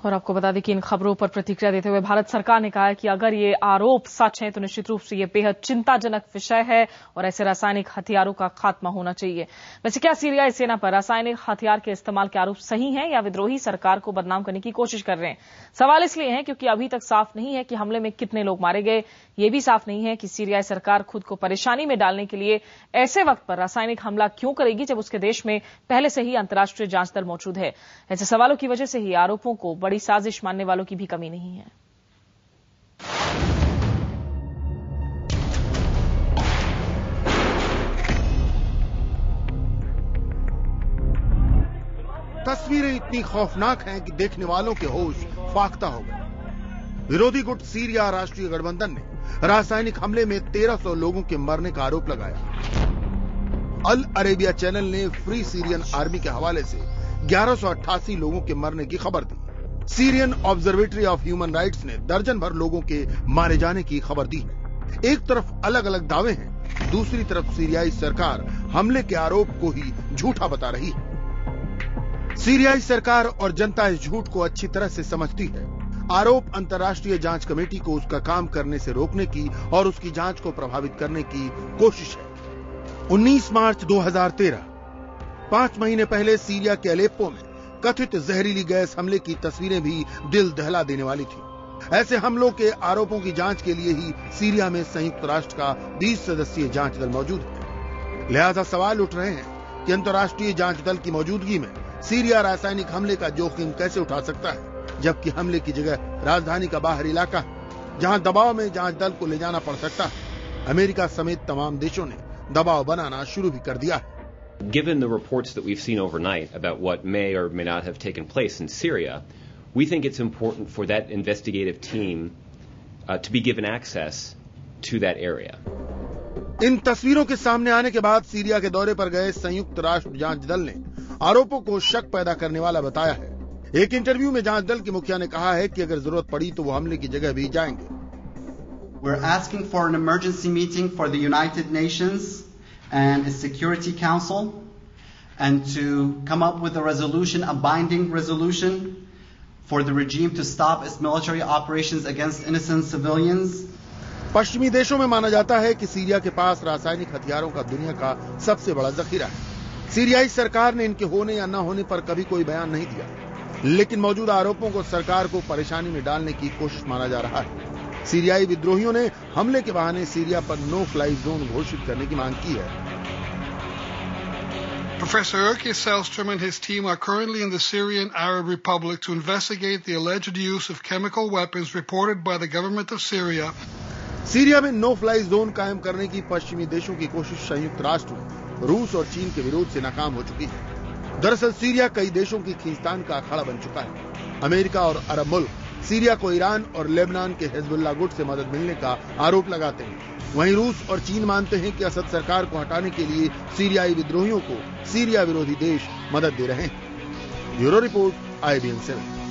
और आपको बता दें कि इन खबरों पर प्रतिक्रिया देते हुए भारत सरकार ने कहा है कि अगर ये आरोप सच है तो निश्चित रूप से ये बेहद चिंताजनक विषय है और ऐसे रासायनिक हथियारों का खात्मा होना चाहिए। वैसे क्या सीरियाई सेना पर रासायनिक हथियार के इस्तेमाल के आरोप सही हैं या विद्रोही सरकार को बदनाम करने की कोशिश कर रहे हैं? सवाल इसलिए है क्योंकि अभी तक साफ नहीं है कि हमले में कितने लोग मारे गए। ये भी साफ नहीं है कि सीरियाई सरकार खुद को परेशानी में डालने के लिए ऐसे वक्त पर रासायनिक हमला क्यों करेगी जब उसके देश में पहले से ही अंतर्राष्ट्रीय जांच दल मौजूद है। ऐसे सवालों की वजह से ही आरोपों को बड़ी साजिश मानने वालों की भी कमी नहीं है। तस्वीरें इतनी खौफनाक हैं कि देखने वालों के होश फाख्ता हो गए। विरोधी गुट सीरिया राष्ट्रीय गठबंधन ने रासायनिक हमले में 1300 लोगों के मरने का आरोप लगाया। अल अरेबिया चैनल ने फ्री सीरियन आर्मी के हवाले से 1188 लोगों के मरने की खबर दी। Syrian observatory of human rights ने दर्जन भर लोगों के मारे जाने की खबर दी है। एक तरफ अलग अलग दावे हैं, दूसरी तरफ सीरियाई सरकार हमले के आरोप को ही झूठा बता रही है। सीरियाई सरकार और जनता इस झूठ को अच्छी तरह से समझती है। आरोप अंतर्राष्ट्रीय जांच कमेटी को उसका काम करने से रोकने की और उसकी जांच को प्रभावित करने की कोशिश है। 19 मार्च 2013, 5 महीने पहले सीरिया के अलेप्पो में कथित जहरीली गैस हमले की तस्वीरें भी दिल दहला देने वाली थी। ऐसे हमलों के आरोपों की जांच के लिए ही सीरिया में संयुक्त राष्ट्र का 20 सदस्यीय जांच दल मौजूद है। लिहाजा सवाल उठ रहे हैं कि अंतर्राष्ट्रीय जांच दल की मौजूदगी में सीरिया रासायनिक हमले का जोखिम कैसे उठा सकता है, जबकि हमले की जगह राजधानी का बाहरी इलाका है जहां दबाव में जांच दल को ले जाना पड़ सकता है। अमेरिका समेत तमाम देशों ने दबाव बनाना शुरू भी कर दिया है। Given the reports that we've seen overnight about what may or may not have taken place in Syria, we think it's important for that investigative team to be given access to that area. इन तस्वीरों के सामने आने के बाद Syria के दौरे पर गए संयुक्त राष्ट्र जांच दल ने आरोपों को शक पैदा करने वाला बताया है। एक इंटरव्यू में जांच दल के मुखिया ने कहा है कि अगर जरूरत पड़ी तो वो हमले की जगह भी जाएंगे। We're asking for an emergency meeting for the United Nations and its Security Council, and to come up with a resolution, a binding resolution for the regime to stop its military operations against innocent civilians. पश्चिमी देशों में माना जाता है कि Syria के पास रासायनिक हथियारों का दुनिया का सबसे बड़ा जखीरा है। सीरियाई सरकार ने इनके होने या न होने पर कभी कोई बयान नहीं दिया, लेकिन मौजूदा आरोपों को सरकार को परेशानी में डालने की कोशिश माना जा रहा है। सीरियाई विद्रोहियों ने हमले के बहाने सीरिया पर नो फ्लाई जोन घोषित करने की मांग की है। Professor Erkki Sellström and his team are currently in the Syrian Arab Republic to investigate the alleged use of chemical weapons reported by the government of Syria. Syria में no fly zone कायम करने की पश्चिमी देशों की कोशिश संयुक्त राष्ट्र में रूस और चीन के विरोध से नाकाम हो चुकी है। दरअसल सीरिया कई देशों की खींचतान का अखाड़ा बन चुका है। अमेरिका और अरब मुल्क सीरिया को ईरान और लेबनान के हिजबुल्लाह गुट से मदद मिलने का आरोप लगाते हैं। वहीं रूस और चीन मानते हैं कि असद सरकार को हटाने के लिए सीरियाई विद्रोहियों को सीरिया विरोधी देश मदद दे रहे हैं। Bureau report, IBN 7।